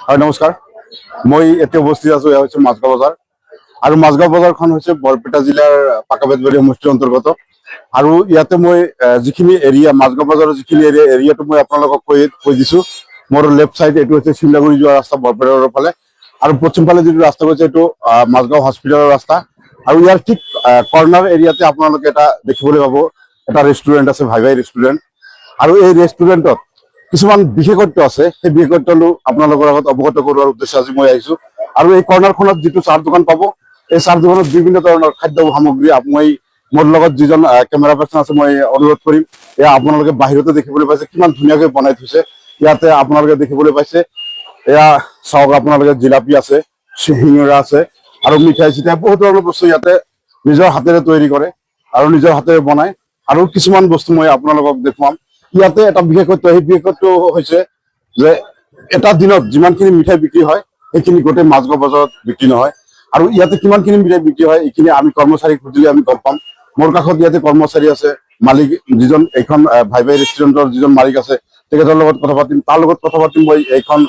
হয় নমস্কাৰ, মই এতিয়া উপস্থিত আছো। এয়া হৈছে মাজগাঁও বজাৰ আৰু মাজগাঁও বজাৰখন হৈছে বৰপেটা জিলাৰ পাকাবেতবাৰী সমষ্টিৰ অন্তৰ্গত। আৰু ইয়াতে মই যিখিনি এৰিয়া মাজগাঁও বজাৰৰ যিখিনি এৰিয়াটো মই আপোনালোকক কৈ দিছো। মোৰ লেফ্ট চাইড এইটো হৈছে শিমলাগুৰি যোৱা ৰাস্তা বৰপেটাৰ ফালে, আৰু পশ্চিম ফালে যিটো ৰাস্তা গৈছে এইটো মাজগাঁও হস্পিটেলৰ ৰাস্তা। আৰু ইয়াৰ ঠিক কৰ্ণাৰ এৰিয়াতে আপোনালোকে এটা দেখিবলৈ পাব, এটা ৰেষ্টুৰেণ্ট আছে, ভাই ভাই ৰেষ্টুৰেণ্ট। আৰু এই ৰেষ্টুৰেণ্টত কিছুমান বিশেষত্ব আছে, সেই বিশেষত্বটো আপোনালোকৰ আগত অৱগত কৰোৱাৰ উদ্দেশ্যে আজি মই আহিছো। আৰু এই কৰ্ণাৰখনত যিটো চাহ দোকান পাব, এই চাহ দোকানত বিভিন্ন ধৰণৰ খাদ্য সামগ্ৰী মই মোৰ লগত যিজন কেমেৰা পাৰ্চন আছে মই অনুৰোধ কৰিম। এয়া আপোনালোকে বাহিৰতে দেখিবলৈ পাইছে কিমান ধুনীয়াকৈ বনাই থৈছে। ইয়াতে আপোনালোকে দেখিবলৈ পাইছে, এয়া চাওক আপোনালোকে জিলাপি আছে, চিঙৰা আছে আৰু মিঠাই চিঠাই বহুত ধৰণৰ বস্তু ইয়াতে নিজৰ হাতেৰে তৈয়াৰী কৰে আৰু নিজৰ হাতেৰে বনায়। আৰু কিছুমান বস্তু মই আপোনালোকক দেখুৱাম। ইয়াতে এটা বিশেষত্ব, সেই বিশেষত্ব হৈছে যে এটা দিনত যিমানখিনি মিঠাই বিক্ৰী হয় সেইখিনি গোটেই মাজগাঁও বজাৰত বিক্ৰী নহয়। আৰু ইয়াতে কিমানখিনি মিঠাই বিক্ৰী হয় এইখিনি আমি কৰ্মচাৰীক সুধিলে আমি গম পাম। মোৰ কাষত ইয়াতে কৰ্মচাৰী আছে, মালিক যিজন এইখন ভাই ভাই ৰেষ্টুৰেণ্টৰ যিজন মালিক আছে তেখেতৰ লগত কথা পাতিম। তাৰ লগত কথা পাতিম মই এইখন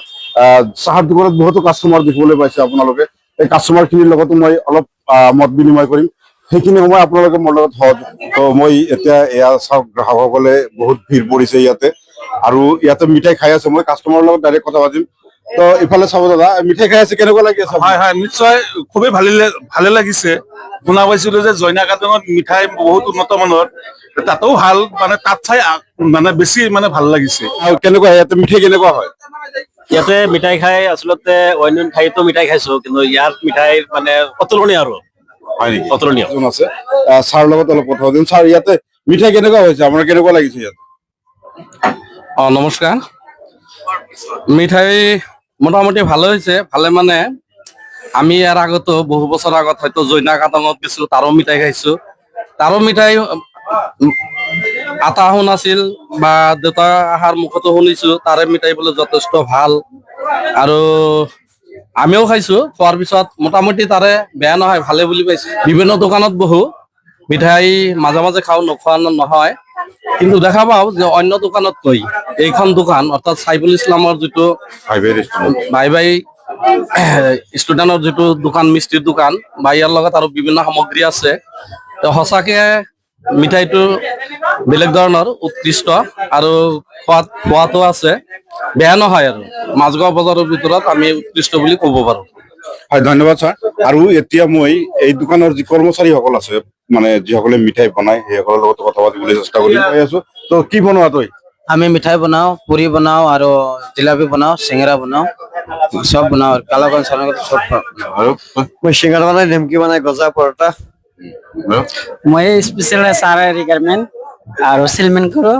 চাহৰ দোকানত বহুতো কাষ্টমাৰ দেখিবলৈ পাইছে আপোনালোকে। এই কাষ্টমাৰ খিনিৰ লগতো মই অলপ মত বিনিময় কৰিম। সেইখিনি সময় আপোনালোকে মোৰ লগত সহজ। তো মই এতিয়া এয়া চাওক, গ্ৰাহকসকলে বহুত ভিৰ পৰিছে ইয়াতে আৰু ইয়াতে মিঠাই খাই আছে। মই কাষ্টমাৰৰ লগত ডাইৰেক্ট কথা পাতিম। তো ইফালে চাব দাদা, মিঠাই খাই আছে, কেনেকুৱা লাগি আছে? হয় হয়, নিশ্চয় খুবেই ভালে লাগিছে। শুনা পাইছিলো যে জয়নাগাটনত মিঠাই বহুত উন্নত মানৰ, তাতেও ভাল, মানে তাত চাই মানে বেছি মানে ভাল লাগিছে। আৰু কেনেকুৱা ইয়াতে মিঠাই কেনেকুৱা হয়? ইয়াতে মিঠাই খাই আচলতে অন্য ঠাইতো মিঠাই খাইছো, কিন্তু ইয়াত মিঠাই মানে অতুলনীয় আৰু হয় নেকি? অতুলনীয়। এজন আছে, ছাৰ লগত অলপ কথা পাতিম। ছাৰ, ইয়াতে মিঠাই কেনেকুৱা হৈছে, আপোনাৰ কেনেকুৱা লাগিছে ইয়াত? নমস্কাৰ। মিঠাই মোটামুটি ভালো হৈছে। ভালে মানে আমি ইয়াৰ আগতো বহু বছৰ আগত হয়তো জৈনাগাটনত গেছো, তাৰো মিঠাই খাইছো। তাৰো মিঠাই আটা শুনাছিল বা দেউতা আহাৰ মুখতো শুনিছো, তাৰে মিঠাই বোলে যথেষ্ট ভাল। আৰু আমিও খাইছো, খোৱাৰ পিছত মোটামুটি তাৰে বেয়া নহয়, ভালে বুলি পাইছো। বিভিন্ন দোকানত বহু মিঠাই মাজে মাজে খাওঁ, নোখোৱা নহয়। কিন্তু দেখা পাওঁ যে অন্য দোকানতকৈ এইখন দোকান অৰ্থাৎ সাইফুল ইছলামৰ যিটো ভাই ভাই ষ্টুডেণ্টৰ যিটো দোকান, মিষ্টিৰ দোকান বা ইয়াৰ লগত আৰু বিভিন্ন সামগ্ৰী আছে, সঁচাকে মিঠাইটো বেলেগ ধৰণৰ উৎকৃষ্ট আৰু খোৱাটো আছে, বেয়া নহয়। আৰু মাজগাঁও বজাৰৰ ভিতৰত আমি উৎকৃষ্ট বুলি ক'ব পাৰো। হয়, ধন্যবাদ ছাৰ। আৰু এতিয়া মই এই দোকানৰ যি কৰ্মচাৰীসকল আছে, মানে যিসকলে মিঠাই বনায়, সেইসকলৰ লগত কথা পাতিবলৈ চেষ্টা কৰি আছো। তো কি বনোৱা তই? আমি মিঠাই বনাও, পুৰি বনাও আৰু জিলাপি বনাও, চিঙৰা বনাও, সব বনাও। কালাকান চালাকান সব আৰু মই চিঙৰা বনাই, নিমকি বনাই, গজা, পৰঠা। মই স্পেচিয়েল চাহ ৰিকুৱাৰমেণ্ট আৰু চিলমেন কৰো।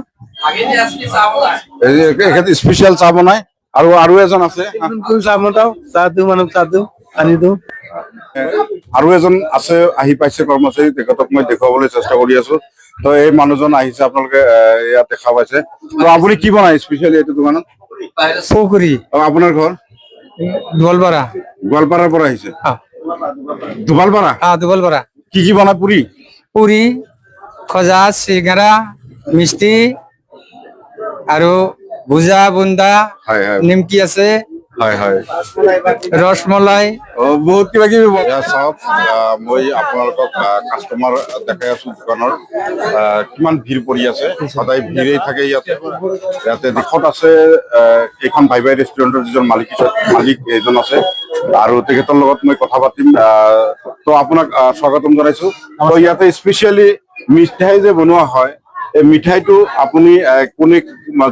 এখেতে স্পেচিয়েল চাহ বনায়। আৰু এজন আছে, চাহ বনাও, চাহ দিওঁ মানুহক, চাহ দিওঁ, পানী দিওঁ। আৰু এজন আছে, আহি পাইছে কৰ্মচাৰী, তেখেতক মই দেখুৱাবলৈ চেষ্টা কৰি আছো। তো এই মানুহজন আহিছে, আপোনালোকে ইয়াত দেখা পাইছে। তো আপুনি কি বনায় স্পেচিয়েলি এইটো দোকানত? পকৰি। আপোনাৰ ঘৰ গোৱালপাৰা। গোৱালপাৰাৰ পৰা আহিছে? দুৱালপাৰা? দুৱালপাৰা। কি বনায়? পুৰি? পুৰি, খজা, চিঙৰা, মিষ্টি আৰু ভুজা, বুন্দা, হয় হয় নিমকি আছে, হয় হয়, ৰসমলাই। বহুত কিবা কিবি চাওক। মই আপোনালোকক কাষ্টমাৰ দেখাই আছো দোকানৰ। কিমান ভিৰ পৰি আছে, সদায় ভিৰেই থাকে ইয়াতে। দিশত আছে এইখন ভাই ভাই ৰেষ্টুৰেণ্টৰ যিজন মালিক এজন আছে, আৰু তেখেতৰ লগত মই কথা পাতিম। তো আপোনাক স্বাগতম জনাইছো। তো ইয়াতে স্পেচিয়েলি মিঠাই যে বনোৱা হয়, এই মিঠাইটো আপুনি কোনে,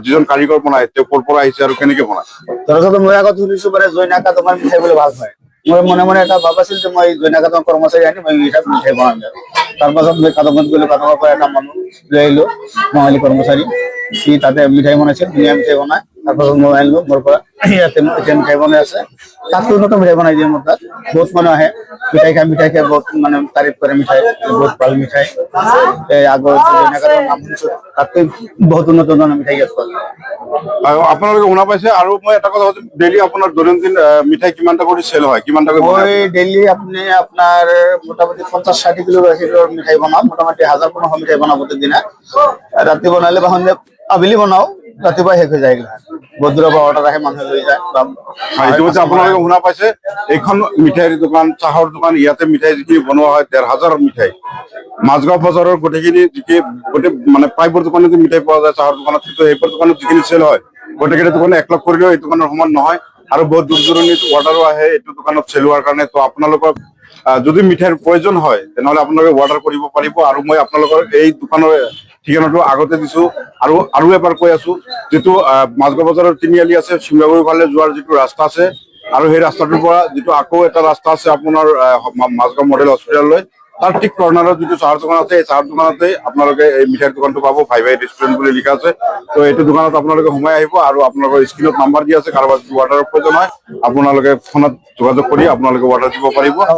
যিজন কাৰিকৰ বনায়, তেওঁ ক'ৰ পৰা আহিছে আৰু কেনেকে বনায়? দৰাচলতে মই আগত শুনিছো মানে জৈনাগাটমৰ মিঠাই বোলে ভাল হয়। মই মনে মনে এটা ভাব আছিল যে মই জৈনাগাটৰ কৰ্মচাৰী আনি মই মিঠাই বনাম। তাৰপাছত মই কাদমত গ'লো, কাদমৰ পৰা এটা মানুহ লৈ আহিলো, বঙালী কৰ্মচাৰী। সি তাতে মিঠাই বনাইছিল, ধুনীয়া মিঠাই বনাই। তাৰপাছত মই আনিলো, মোৰ পৰা ইয়াতে এতিয়া মিঠাই বনাই আছে। তাতকৈ উন্নত মিঠাই বনাই দিয়ে মোৰ তাত। বহুত মানুহ আহে মিঠাই খাই বহুত মানে তাৰিফ কৰে, মিঠাই বহুত ভাল মিঠাই। আগৰ জৈনাগাটৰ নাম শুনিছো, তাতকৈ বহুত উন্নত ধৰণৰ মিঠাই ইয়াত পোৱা যায়। আপোনালোকে শুনা পাইছে। আৰু মই এটা কথা কৈছো, ডেইলি আপোনাৰ দৈনন্দিন মিঠাই কিমানটা কৰি চেল হয়, কিমানটাকৈ বনায়? মই ডেইলি আপোনাৰ মোটামুটি 50-60 কিলো গাখীৰৰ মিঠাই বনাও। মোটামুটি 1000-1500 মিঠাই বনাও প্ৰতিদিনা। ৰাতি বনালে বা সন্ধিয়া আবেলি বনাও, ৰাতিপুৱা শেষ হৈ যায়। বহুত দূৰৰ পৰা অৰ্ডাৰ আহে, মানুহে লৈ যায় বা হয়, ইতিমধ্যে আপোনালোকে শুনা পাইছে, এইখন মিঠাইৰ দোকান, চাহৰ দোকান, ইয়াতে মিঠাই যিখিনি বনোৱা হয় ১৫০০ মিঠাই। মাজগাঁও বজাৰৰ গোটেইখিনি গোটেই মানে প্ৰায়বোৰ দোকানতে মিঠাই পোৱা যায় চাহৰ দোকানত, কিন্তু সেইবোৰ দোকানত যিখিনি চেল হয় গোটেইকেইটা দোকানে একলগ কৰিলেও এই দোকানৰ সমান নহয়, আৰু বহুত দূৰ দূৰণিত অৰ্ডাৰো আহে এইটো দোকানত চেল হোৱাৰ কাৰণে। তো আপোনালোকক যদি মিঠাইৰ প্ৰয়োজন হয় তেনেহলে আপোনালোকে অৰ্ডাৰ কৰিব পাৰিব, আৰু মই আপোনালোকৰ এই দোকানৰ ঠিকনাটো আগতে দিছো, আৰু এবাৰ কৈ আছো, যিটো মাজগাঁও বজাৰৰ তিনিআলি আছে, শিমলাগুৰি ফালে যোৱাৰ যিটো ৰাস্তা আছে, আৰু সেই ৰাস্তাটোৰ পৰা যিটো আকৌ এটা ৰাস্তা আছে আপোনাৰ মাজগাঁও মডেল হস্পিটেললৈ, তাৰ ঠিক কৰ্নাৰত যিটো চাহৰ দোকান আছে, এই চাহৰ দোকানতে আপোনালোকে এই মিঠাইৰ দোকানটো পাব, ভাই ভাই ৰেষ্টুৰেণ্ট বুলি লিখা আছে। তো এইটো দোকানত আপোনালোকে সোমাই আহিব, আৰু আপোনালোকৰ স্ক্ৰীণত নাম্বাৰ দিয়া আছে, কাৰোবাৰ যদি অৰ্ডাৰৰ প্ৰয়োজন হয় আপোনালোকে ফোনত যোগাযোগ কৰি আপোনালোকে অৰ্ডাৰ দিব পাৰিব।